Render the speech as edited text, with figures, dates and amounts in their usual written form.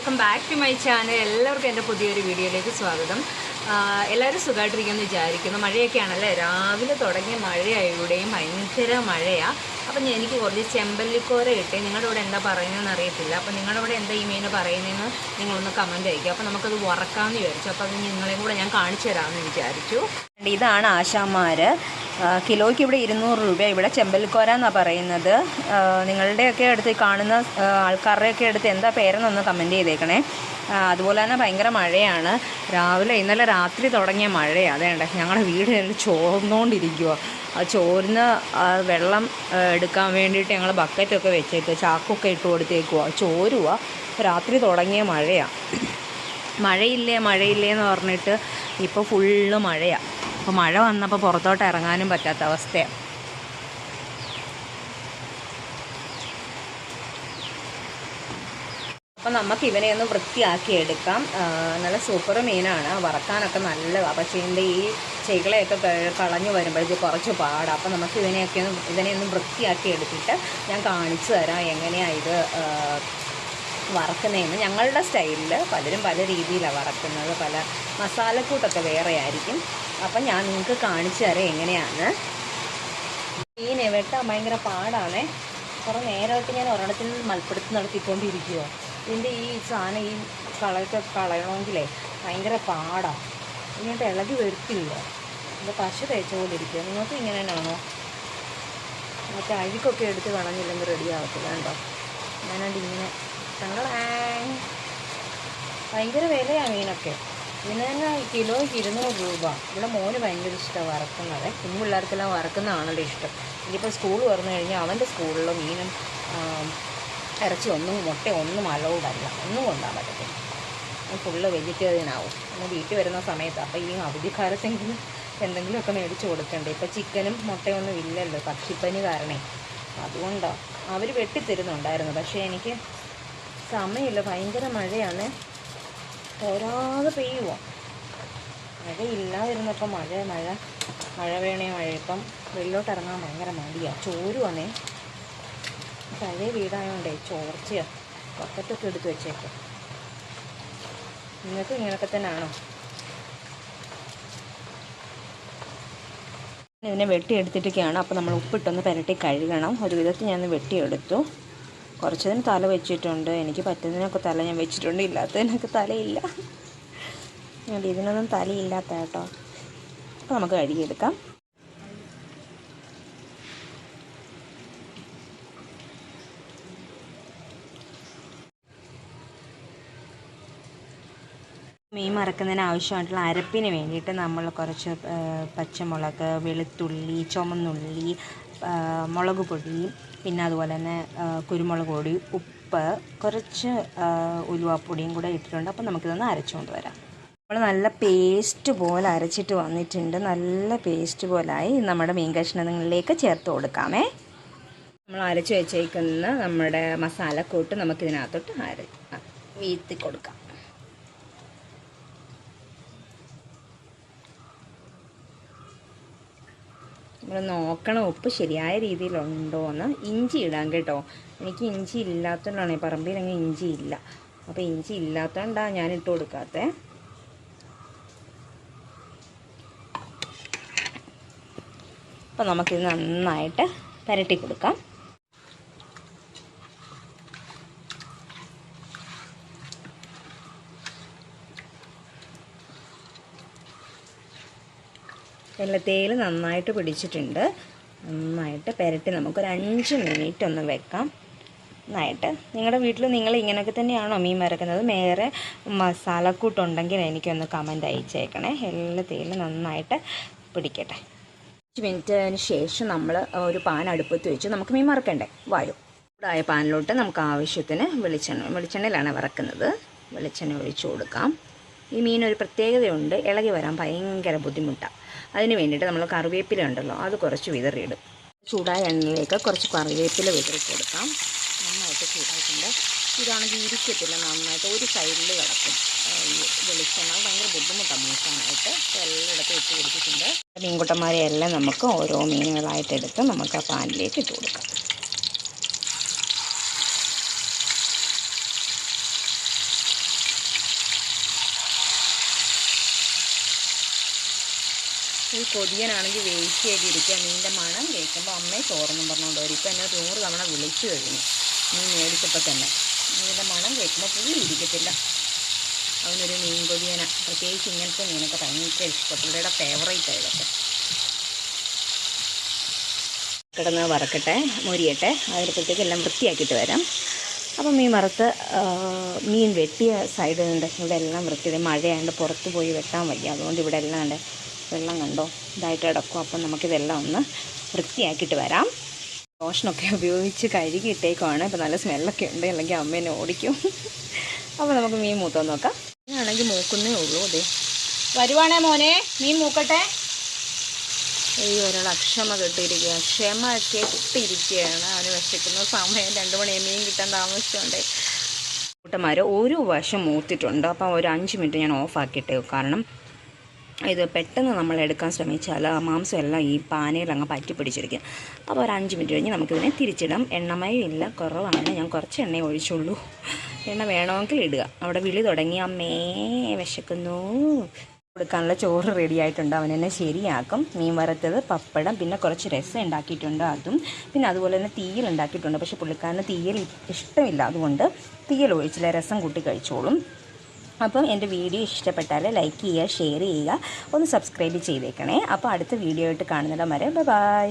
Welcome back to my channel. എല്ലാവർക്കും എൻ്റെ പുതിയൊരു വീഡിയോയിലേക്ക് സ്വാഗതം. എല്ലാവരും സുഖമായിട്ടിരിക്കുമെന്ന് വിചാരിക്കുന്നു. മഴയൊക്കെയാണല്ലേ, രാവിലെ തുടങ്ങിയ മഴയാണ്. ഇവിടെയും ഭയങ്കര മഴയാണ്. അപ്പം എനിക്ക് കുറച്ച് ചെമ്പല്ലിക്കോര കിട്ടി. നിങ്ങളുടെ ഇവിടെ എന്താ പറയുന്നതെന്ന് അറിയത്തില്ല. അപ്പോൾ നിങ്ങളുടെ ഇവിടെ എന്താ ഈ മീൻ പറയുന്നതെന്ന് നിങ്ങളൊന്ന് കമൻറ്റ് അയക്കുക. അപ്പോൾ നമുക്കത് വറക്കാമെന്ന് വിചാരിച്ചു. അപ്പോൾ അത് നിങ്ങളെയും കൂടെ ഞാൻ കാണിച്ചു തരാമെന്ന് വിചാരിച്ചു. ഇതാണ് ആശാന്മാർ. കിലോയ്ക്ക് ഇവിടെ 200 രൂപ. ഇവിടെ ചെമ്പല്ലിക്കോര എന്നാണ് പറയുന്നത്. നിങ്ങളുടെയൊക്കെ അടുത്ത് കാണുന്ന ആൾക്കാരുടെയൊക്കെ അടുത്ത് എന്താ പേരെന്നൊന്ന് കമൻറ്റ് ചെയ്തേക്കണേ. അതുപോലെ തന്നെ ഭയങ്കര മഴയാണ്. ഇന്നലെ രാത്രി തുടങ്ങിയ മഴയാണ്. അതേണ്ട ഞങ്ങളുടെ വീട് ചോർന്നുകൊണ്ടിരിക്കുക. ആ ചോരുന്ന വെള്ളം എടുക്കാൻ വേണ്ടിയിട്ട് ഞങ്ങൾ ബക്കറ്റൊക്കെ വെച്ചേക്കുക, ചാക്കൊക്കെ ഇട്ട് കൊടുത്തേക്കുക. ചോരുക. രാത്രി തുടങ്ങിയ മഴയാണ്. മഴയില്ലേ എന്ന് പറഞ്ഞിട്ട് ഇപ്പോൾ ഫുള്ള് മഴയാണ്. അപ്പോൾ മഴ വന്നപ്പോൾ പുറത്തോട്ട് ഇറങ്ങാനും പറ്റാത്ത അവസ്ഥയാണ്. അപ്പം നമുക്ക് ഇവനെ ഒന്ന് വൃത്തിയാക്കി എടുക്കാം. നല്ല സൂപ്പർ മീനാണ്, വറക്കാനൊക്കെ നല്ലതാണ്. പക്ഷേ ഇതിൻ്റെ ഈ ചെകിളയൊക്കെ കളഞ്ഞു വരുമ്പോഴേക്ക് കുറച്ച് പാടാണ്. അപ്പം നമുക്ക് ഇതിനെ ഒന്ന് വൃത്തിയാക്കി എടുത്തിട്ട് ഞാൻ കാണിച്ചു തരാം എങ്ങനെയാണ് ഇത് വറക്കുന്നതെന്ന്. ഞങ്ങളുടെ സ്റ്റൈലിൽ പലരും പല രീതിയിലാണ് വറക്കുന്നത്. പല മസാലക്കൂട്ടൊക്കെ വേറെ ആയിരിക്കും. അപ്പം ഞാൻ നിങ്ങൾക്ക് കാണിച്ചു തരാം എങ്ങനെയാണ്. മീൻ വെട്ടാൻ ഭയങ്കര പാടാണേ. കുറേ നേരമായിട്ട് ഞാൻ ഒരിടത്തിൽ മൽപ്പിടുത്തം നടത്തിക്കൊണ്ടിരിക്കുകയോ. ഇതിൻ്റെ ഈ സാധനം ഈ കളയണമെങ്കിലേ ഭയങ്കര പാടാണ്. ഇങ്ങോട്ട് ഇളകി വരുത്തില്ല. ഇത് പശു തേച്ച പോലെ ഇരിക്കുക. നിങ്ങൾക്ക് ഇങ്ങനെ തന്നെയാണോ? മറ്റേ അഴുക്കൊക്കെ എടുത്ത് കളഞ്ഞില്ലെങ്കിൽ റെഡി ആവത്തില്ല. കേട്ടോ, ഞാനത് ഇങ്ങനെ ഭയങ്കര വിലയാണ് മീനൊക്കെ. ഇതിന് തന്നെ കിലോയ്ക്ക് 200 രൂപ. ഇവിടെ മോന് ഭയങ്കര ഇഷ്ടമാണ് വറക്കുന്നത്. കുഞ്ഞു പിള്ളേർക്കെല്ലാം വറക്കുന്നതാണല്ലോ ഇഷ്ടം. ഇനിയിപ്പോൾ സ്കൂൾ തുറന്നു കഴിഞ്ഞാൽ അവൻ്റെ സ്കൂളിൽ മീനും ഇറച്ചി മുട്ടയൊന്നും അലൗഡല്ല. ഒന്നും കൊണ്ടാൻ പറ്റത്തില്ല. ഫുള്ള് വെജിറ്റേറിയനാവും. നമ്മൾ വീട്ടിൽ വരുന്ന സമയത്ത്. അപ്പോൾ ഈ അവധിക്കാലത്തെങ്കിലും എന്തെങ്കിലുമൊക്കെ മേടിച്ച് കൊടുക്കണ്ടേ. ഇപ്പോൾ ചിക്കനും മുട്ടയൊന്നും ഇല്ലല്ലോ, പക്ഷിപ്പനി കാരണേ. അതുകൊണ്ടാണ് അവർ വെട്ടിത്തരുന്നുണ്ടായിരുന്നു. പക്ഷേ എനിക്ക് സമയമില്ല. ഭയങ്കര മഴയാണ്, തോരാതെ പെയ്യുക. മഴയില്ലാതിരുന്നപ്പോൾ മഴ വേണേ ഇപ്പം വെള്ളോട്ട് ഇറങ്ങാൻ ഭയങ്കര മടിയാണ്. ചോരുവാണേ. പഴയ വീടായതുകൊണ്ടേ ചോർച്ചയാണ്. ബക്കറ്റൊക്കെ എടുത്ത് വെച്ചേക്കാം. നിങ്ങൾക്ക് ഇങ്ങനെയൊക്കെ തന്നെയാണോ? ഇതിനെ വെട്ടിയെടുത്തിട്ടൊക്കെയാണ്. അപ്പോൾ നമ്മൾ ഉപ്പിട്ടൊന്ന് പുരട്ടി കഴുകണം. ഒരു വിധത്തിൽ ഞാൻ വെട്ടിയെടുത്തു. കുറച്ചതിന് തല വെച്ചിട്ടുണ്ട്. എനിക്ക് പറ്റുന്നതിനൊക്കെ തല ഞാൻ വെച്ചിട്ടുണ്ട്, ഇല്ലാത്തതിനൊക്കെ തലയില്ല. ഇതിനൊന്നും തലയില്ലാത്ത കേട്ടോ. അപ്പോൾ നമുക്ക് കഴുകിയെടുക്കാം. മീൻ മറക്കുന്നതിന് ആവശ്യമായിട്ടുള്ള അരപ്പിന് വേണ്ടിയിട്ട് നമ്മൾ കുറച്ച് പച്ചമുളക്, വെളുത്തുള്ളി, ചുമന്നുള്ളി, മുളക് പൊടി, പിന്നെ അതുപോലെ തന്നെ കുരുമുളക് പൊടി, ഉപ്പ്, കുറച്ച് ഉലുവാപ്പൊടിയും കൂടെ ഇട്ടിട്ടുണ്ട്. അപ്പോൾ നമുക്കിതൊന്ന് അരച്ചുകൊണ്ട് വരാം. നമ്മൾ നല്ല പേസ്റ്റ് പോലെ അരച്ചിട്ട് വന്നിട്ടുണ്ട്. നല്ല പേസ്റ്റ് പോലായി. നമ്മുടെ മീൻ കഷ്ണങ്ങളിലേക്ക് ചേർത്ത് കൊടുക്കാമേ. നമ്മൾ അരച്ച് വെച്ചേക്കുന്ന നമ്മുടെ മസാലക്കൂട്ട് നമുക്കിതിനകത്തോട്ട് വീഴ്ത്തി കൊടുക്കാം. നമ്മൾ നോക്കണം ഉപ്പ് ശരിയായ രീതിയിലുണ്ടോ എന്ന്. ഇഞ്ചി ഇടാം കേട്ടോ. എനിക്ക് ഇഞ്ചി ഇല്ലാത്തതുകൊണ്ടാണ്, പറമ്പിലങ്ങനെ ഇഞ്ചി ഇല്ല. അപ്പോൾ ഇഞ്ചി ഇല്ലാത്തതുകൊണ്ടാണ് ഞാൻ ഇട്ട് കൊടുക്കാത്തത്. അപ്പോൾ നമുക്കിത് നന്നായിട്ട് പുരട്ടി കൊടുക്കാം. വെള്ളത്തേൽ നന്നായിട്ട് പിടിച്ചിട്ടുണ്ട്. നന്നായിട്ട് പുരട്ടി നമുക്കൊരു 5 മിനിറ്റ് ഒന്ന് വെക്കാം. നന്നായിട്ട്. നിങ്ങളുടെ വീട്ടിൽ നിങ്ങൾ ഇങ്ങനെയൊക്കെ തന്നെയാണോ മീൻ വറക്കുന്നത്? വേറെ മസാലക്കൂട്ടുണ്ടെങ്കിൽ എനിക്കൊന്ന് കമൻറ്റ് അയച്ചേക്കണേ. വെള്ളത്തേൽ നന്നായിട്ട് പിടിക്കട്ടെ. 5 മിനിറ്റിന് ശേഷം നമ്മൾ ഒരു പാൻ അടുപ്പത്ത് വെച്ച് നമുക്ക് മീൻ വറക്കണ്ടേ. ചൂടായ പാനിലോട്ട് നമുക്ക് ആവശ്യത്തിന് വെളിച്ചെണ്ണയിലാണ് വറക്കുന്നത്. വെളിച്ചെണ്ണ ഒഴിച്ചു കൊടുക്കാം. ഈ മീനൊരു പ്രത്യേകതയുണ്ട്, ഇളകി വരാൻ ഭയങ്കര ബുദ്ധിമുട്ടാണ്. അതിന് വേണ്ടിയിട്ട് നമ്മൾ കറിവേപ്പില ഉണ്ടല്ലോ, അത് കുറച്ച് വിതറിയിടും. ചൂടായ എണ്ണയിലേക്ക് കുറച്ച് കറിവേപ്പില വിതറി കൊടുക്കാം. നന്നായിട്ട് ചൂടായിട്ടുണ്ട്. ഇതാണെങ്കിൽ ഇരിക്കത്തില്ല, നന്നായിട്ട് ഒരു സൈഡിൽ കിടക്കും വെളിച്ചെണ്ണ. ഭയങ്കര ബുദ്ധിമുട്ടാണ് മൂക്കാനായിട്ട്. എല്ലായിടത്തും ഇട്ട് കൊടുത്തിട്ടുണ്ട്. മീൻകുട്ടന്മാരെ എല്ലാം നമുക്ക് ഓരോ മീനുകളായിട്ടെടുത്ത് നമുക്ക് ആ പാനിലേക്ക് ഇട്ട് കൊടുക്കാം. ഈ കൊതിയനാണെങ്കിൽ വെയിറ്റ് ചെയ്തിരിക്കുക. മീനിൻ്റെ മണം കേൾക്കുമ്പോൾ അമ്മയെ ചോറെന്നും പറഞ്ഞുകൊണ്ട് വരും. ഇപ്പോൾ എന്നെ 100 തവണ വിളിച്ചു കഴിഞ്ഞു മീൻ മേടിച്ചപ്പോൾ തന്നെ. മീനിൻ്റെ മണം കേൾക്കുമ്പോൾ പുള്ളി ഇരിക്കത്തില്ല. അവനൊരു മീൻ കൊതിയന. പ്രത്യേകിച്ച് ഇങ്ങനത്തെ മീനൊക്കെ ഭയങ്കര ഇഷ്ടം. പുള്ളിയുടെ ഫേവറേറ്റ് ആയതൊക്കെ. കിടന്ന് വറക്കട്ടെ, മൊരിയട്ടെ. അതിനപ്പോഴത്തേക്ക് എല്ലാം വൃത്തിയാക്കിയിട്ട് വരാം. അപ്പം മീൻ വറുത്ത് മീൻ വെട്ടിയ സൈഡ് ഉണ്ട്. ഇവിടെ എല്ലാം വൃത്തിയുടെ മഴയായതുകൊണ്ട് പുറത്ത് പോയി വെട്ടാൻ വയ്യ. അതുകൊണ്ട് ഇവിടെ എല്ലാം ഉണ്ട് വെള്ളം കണ്ടോ ഇതായിട്ട് കിടക്കും. അപ്പം നമുക്കിതെല്ലാം ഒന്ന് വൃത്തിയാക്കിയിട്ട് വരാം. ലോഷനൊക്കെ ഉപയോഗിച്ച് കഴുകിയിട്ടേക്കുവാണ്. ഇപ്പം നല്ല സ്മെല്ലൊക്കെ ഉണ്ട്, അല്ലെങ്കിൽ അമ്മേനെ ഓടിക്കും. അപ്പോൾ നമുക്ക് മീൻ മൂത്താൻ നോക്കാം. ഞാനാണെങ്കിൽ മൂക്കുന്നേ ഉള്ളൂ. അതെ വരുവാണേ മോനെ, മീൻ മൂക്കട്ടെ. ഈ ഒരാൾ അക്ഷമ കെട്ടിയിരിക്കുക, ക്ഷമ കെട്ടിയിരിക്കുകയാണ്. അവന് വിശക്കുന്ന സമയം 2 മണി, മീൻ കിട്ടാൻ താമസിച്ചുകൊണ്ട്. കൂട്ടന്മാർ ഒരു വശം മൂത്തിട്ടുണ്ട്. അപ്പം ഒരു 5 മിനിറ്റ് ഞാൻ ഓഫാക്കിയിട്ട്, കാരണം ഇത് പെട്ടെന്ന് നമ്മൾ എടുക്കാൻ ശ്രമിച്ചാൽ ആ മാംസം എല്ലാം ഈ പാനയിൽ അങ്ങ് പറ്റി പിടിച്ചിരിക്കും. അപ്പോൾ ഒരു 5 മിനിറ്റ് കഴിഞ്ഞ് നമുക്കിതിനെ തിരിച്ചിടാം. എണ്ണമയം ഇല്ല, കുറവാണ്. ഞാൻ കുറച്ച് എണ്ണ ഒഴിച്ചുള്ളൂ. എണ്ണ വേണമെങ്കിൽ ഇടുക. അവിടെ വിളി തുടങ്ങി, അമ്മേ വിശക്കുന്നു. കൊടുക്കാനുള്ള ചോറ് റെഡി ആയിട്ടുണ്ട്. അവൻ എന്നെ ശരിയാക്കും. മീൻ വറുത്തത്, പപ്പടം, പിന്നെ കുറച്ച് രസം ഉണ്ടാക്കിയിട്ടുണ്ട് അതും. പിന്നെ അതുപോലെ തന്നെ തീയൽ ഉണ്ടാക്കിയിട്ടുണ്ട്. പക്ഷേ പുള്ളിക്കാരന് തീയൽ ഇഷ്ടമില്ല, അതുകൊണ്ട് തീയൽ ഒഴിച്ചില്ല, രസം കൂട്ടി കഴിച്ചോളും. അപ്പം എൻ്റെ വീഡിയോ ഇഷ്ടപ്പെട്ടാൽ ലൈക്ക് ചെയ്യുക, ഷെയർ ചെയ്യുക, ഒന്ന് സബ്സ്ക്രൈബ് ചെയ്തേക്കണേ. അപ്പോൾ അടുത്ത വീഡിയോ ആയിട്ട് കാണുന്നിടം വരെ ബൈ.